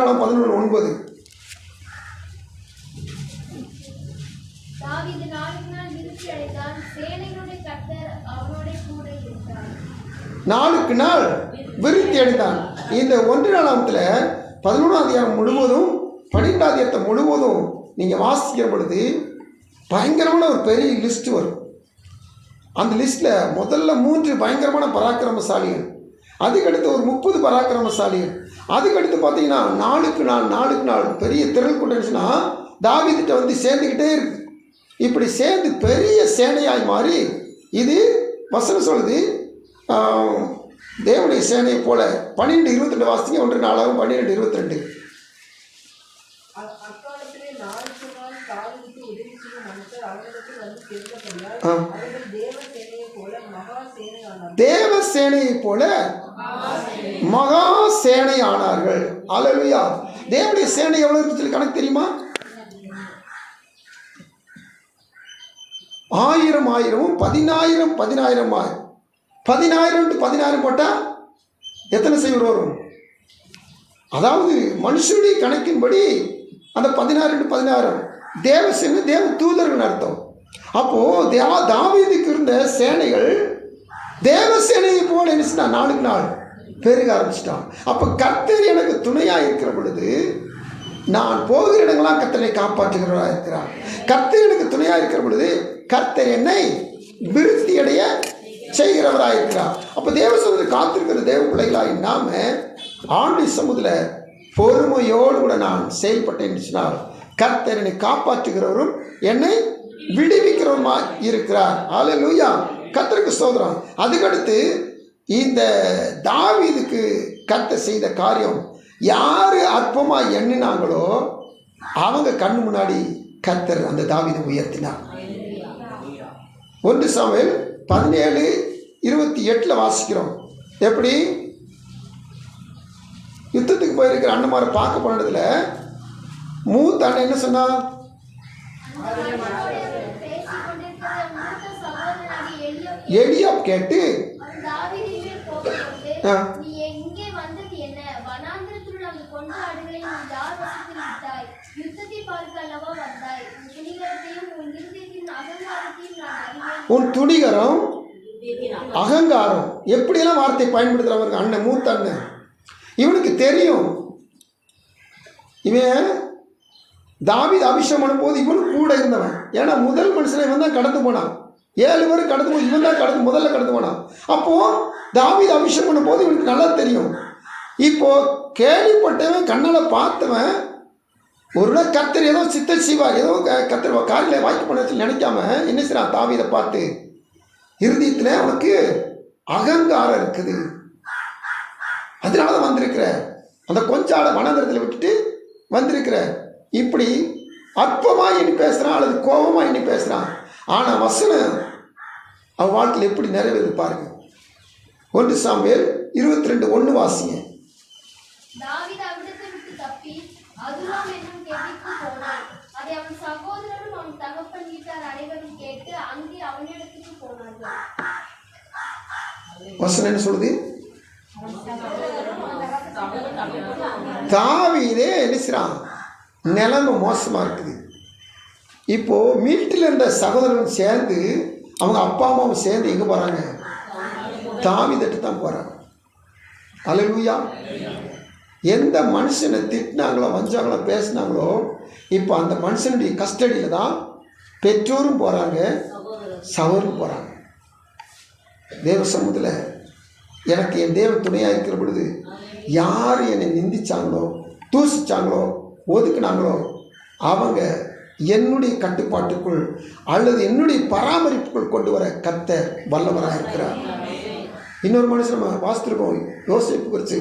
தாவீது நாளுக்கு நாள் விருத்தி அடைந்தான். சேனைகளுடைய கர்த்தர் அவனோட கூட இருந்தார். நாளுக்கு நாள் விருத்தி அடைந்தான். இந்த 1 நாளாமத்தில் 11ஆம் அதிகாரம் முழுவதும் 12ஆம் அதிகாரத்தை முழுவதும் நீங்கள் வாசிக்கிற பொழுது பயங்கரமான ஒரு பெரிய லிஸ்ட் வரும். அந்த லிஸ்ட்டில் முதல்ல 3 பயங்கரமான பராக்கிரமசாலிகள், அதுக்கடுத்து ஒரு 30 பராக்கிரமசாலிகள், அதுக்கடுத்து பார்த்தீங்கன்னா நாளுக்கு நாள் பெரிய திரள் கூட்டம்னா தாவீதுகிட்ட வந்து சேர்ந்துக்கிட்டே இருக்கு. இப்படி சேர்ந்து பெரிய சேனையாய் மாறி இது வசனம் சொல்லுது தேவனுடைய சேனையை போல. 12:22 வாசிங்க. 1 நாளாகும் 12:22. அக்காலத்திலே நாளுக்கு நாள் தாவீதுக்கு உதவி செய்யும் மனுஷர் அவனிடத்தில் வந்து சேர்ந்தபடியால் அவர்கள் தேவ சேனையைப் போல மகா சேனையானார்கள். தேவ சேனையைப் போல மகா சேனை ஆனார்கள். அல்லேலூயா. தேவனுடைய சேனை எவ்வளவு இருக்கு சொல்லி கணக்கு தெரியுமா? 1000 1000 10,000 10,000 10,000 × 10,000 போட்டால் எத்தனை சைவர் வரும்? அதாவது மனுஷனுடைய கணக்கின்படி அந்த 16 × 16 தேவ சேனை, தேவ தூதர்கள் அர்த்தம். அப்போது தாவீதுக்கு இருந்த சேனைகள் தேவ சேனையை போல என்ன நாளுக்கு நாள் பெருக ஆரம்பிச்சிட்டான். அப்போ கர்த்தர் எனக்கு துணையாக இருக்கிற பொழுது நான் போகிற இடங்களாம் கர்த்தரை காப்பாற்றுகிறவராக இருக்கிறார். கர்த்தர் எனக்கு துணையாக இருக்கிற பொழுது கர்த்தர் என்னை விருத்தி அடைய செய்கிறவராக இருக்கிறார். அப்போ தேவ சமூகத்தில் காத்திருக்கிற தேவ பிள்ளைகளாக நாம ஆண்டு சமூகத்தில் பொறுமையோடு கூட நான் செயல்பட்டேன் சொன்னால் கர்த்தர் என்னை காப்பாற்றுகிறவரும் என்னை விடுவிக்கிறவருமா இருக்கிறார். அல்லேலூயா. கர்த்தருக்கு ஸ்தோத்திரம். அதுக்கடுத்து இந்த தாவீதுக்கு கர்த்தர் செய்த காரியம், யார் அற்பமாக எண்ணினாங்களோ அவங்க கண்ணு முன்னாடி கர்த்தர் அந்த தாவீதை உயர்த்தினார். 1 சாமுவேல் 17:28 வாசிக்கிறோம். எப்படி யுத்தத்துக்கு போயிருக்கிற அண்ணன்மாரை பார்க்க போனதுல மூத்த அண்ணன் என்ன சொன்னா? எலியாப் கேட்டு உன் துணிகரம் அகங்காரம் எப்படியெல்லாம் வார்த்தை பயன்படுத்துறவங்க அண்ணன், மூத்த அண்ணன். இவனுக்கு தெரியும் இவன் தாவீது அபிஷேகம் பண்ணும்போது இவனு கூட இருந்தவன். ஏன்னா முதல் மனுஷனை இவன் தான் கடந்து போனான். 7 பேர் கடந்து போய் இவன் தான் முதல்ல கடந்து போனான். அப்போது தாவீது அபிஷேகம் பண்ணும்போது இவனுக்கு நல்லா தெரியும். இப்போது கேள்விப்பட்டவன் கண்ணால் பார்த்தவன் ஒரு நாள் கர்த்தர் ஏதோ சித்தர் செய்வார், ஏதோ கர்த்தர் காரில் வாய்ப்பு பண்ண நினைக்காம என்ன செய்யறான்? தாவீதை பார்த்து இருதயத்தில் அவனுக்கு அகங்காரம் இருக்குது, அதனால தான் வந்திருக்கிற, அந்த கொஞ்சம் ஆளை வனாந்தரத்தில் விட்டுட்டு வந்திருக்கிற, இப்படி அற்பமாக எண்ணி பேசுகிறான் அல்லது கோபமாக எண்ணி பேசுகிறான். ஆனால் வசனம் அவன் வாழ்க்கையில் எப்படி நிறைவேறு பாருங்க. 1 சாமுவேல் 22:1 வாசிங்க. தாவீது அவிடத்தை விட்டு தப்பி அதுலாம் என்னும் கெபிக்கு போனான். அதை அவன் சகோதரரும் அவன் தகப்பன் வீட்டார் அனைவரும் கேட்டு அங்கே அவனிடத்துக்கு போனார்கள். வசனம் என்ன சொல்லுது? தாவீதே நினைச்சான் நிலைமை மோசமாக இருக்குது. இப்போது மிலிட்டரியில் இருந்த சகோதரன் சேர்ந்து அவங்க அப்பா அம்மாவும் சேர்ந்து எங்கே போகிறாங்க? தாவீதுகிட்ட தான் போகிறாங்க. அல்லேலூயா. எந்த மனுஷனை திட்டினாங்களோ வஞ்சாங்களோ பேசினாங்களோ இப்போ அந்த மனுஷனுடைய கஸ்டடியில் தான் பெற்றோரும் போகிறாங்க, சகோதரரும் போகிறாங்க. தேவ சமூகத்தில் எனக்கு என் தேவன் துணையாக இருக்கிற பொழுது யார் என்னை நிந்திச்சாங்களோ தூசிச்சாங்களோ ஒதுக்குனாங்களோ அவங்க என்னுடைய கட்டுப்பாட்டுக்குள் அல்லது என்னுடைய பராமரிப்புக்குள் கொண்டு வர கர்த்தர் வல்லவராக இருக்கிறார். இன்னொரு மனுஷன் நம்ம வாசித்திருக்கோம் யோசேப்பு குறித்து.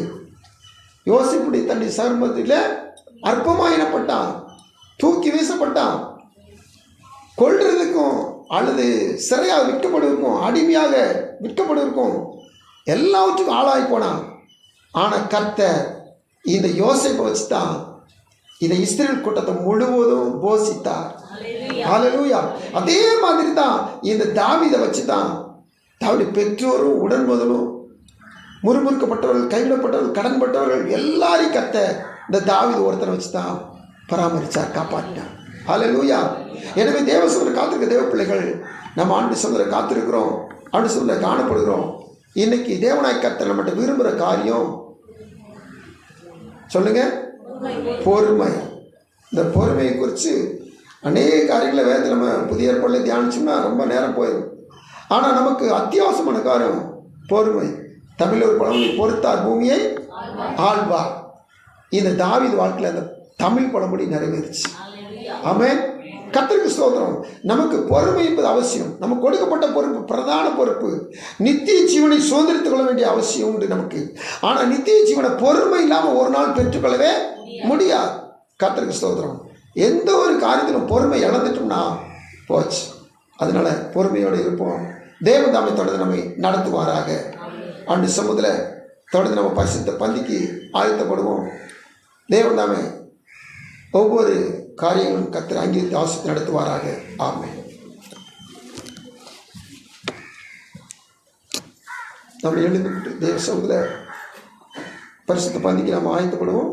யோசேப்புடைய தன்னுடைய சர்மத்தில் அற்பமாக எனப்பட்டான், தூக்கி வீசப்பட்டான், கொல்றதுக்கும் அல்லது சிறையாக விற்கப்படுவதற்கும் அடிமையாக விற்கப்படுவதற்கும் எல்லாவற்றுக்கும் ஆளாகி போனான். ஆனால் கர்த்தர் இந்த யோசேப்பை வச்சு தான் இந்த இஸ்ரேல் கூட்டத்தை முழுவதும் போஷித்தார். ஹல்லேலூயா. அதே மாதிரி தான் இந்த தாவீதை வச்சு தான் தாவீது பெற்றோரும் உடன்மதலும் முறுமுறுக்கப்பட்டவர்கள், கைவிடப்பட்டவர்கள், கடன்பட்டவர்கள் எல்லாரையும் கத்த இந்த தாவீது ஒருத்தரை வச்சு தான் பராமரித்தார், காப்பாற்றினார். ஹல்லேலூயா. எனவே தேவ சொல்ற காத்திருக்க தேவ பிள்ளைகள், நம்ம ஆண்டு சொல்ற காத்திருக்கிறோம், ஆண்டு சொல்ற காணப்படுகிறோம். இன்னைக்கு தேவனாய் கர்த்தர் நம்மகிட்ட விரும்புகிற காரியம் சொல்லுங்க, பொறுமை. இந்த பொறுமையை குறித்து அநேக காரியங்களை வேதத்தில் நம்ம புதிய ஏற்பாட்டில் தியானிச்சோம்னா ரொம்ப நேரம் போயிடும். ஆனால் நமக்கு அத்தியாவசியமான காரியம் பொறுமை. தமிழ் ஒரு பழமொழி, பொறுத்தார் பூமியை ஆழ்வார். இந்த தாவீது வாழ்க்கையில் அந்த தமிழ் பழமொழி நிறைவேறுச்சு. ஆமென். கர்த்தருக்கு ஸ்தோத்திரம். நமக்கு பொறுமை என்பது அவசியம். நமக்கு கொடுக்கப்பட்ட பொறுப்பு, பிரதான பொறுப்பு, நித்திய ஜீவனை சுதந்திரித்துக் கொள்ள வேண்டிய அவசியம் உண்டு நமக்கு. ஆனால் நித்திய ஜீவனை பொறுமை இல்லாமல் ஒரு நாள் பெற்றுக்கொள்ளவே முடியாது. கர்த்தருக்கு ஸ்தோத்திரம். எந்த ஒரு காரியத்திலும் பொறுமை இழந்துட்டோம்னா போச்சு. அதனால பொறுமையோடு இருப்போம். தேவதாமை தொடர்ந்து நம்மை நடத்துவாராக. ஆண்டு சமூகத்தில் தொடர்ந்து நம்ம பரிசுத்த பந்திக்கு ஆயத்தப்படுவோம். தேவதாமை ஒவ்வொரு காரியங்களும் கர்த்தர் அங்கீகரித்து ஆசீர்வதித்து நடத்துவாராக. ஆமென். நம்ம எழுந்துக்கிட்டு தேவ சமூகத்தில் பரிசுத்த பந்திக்கு நம்ம ஆயத்தப்படுவோம்.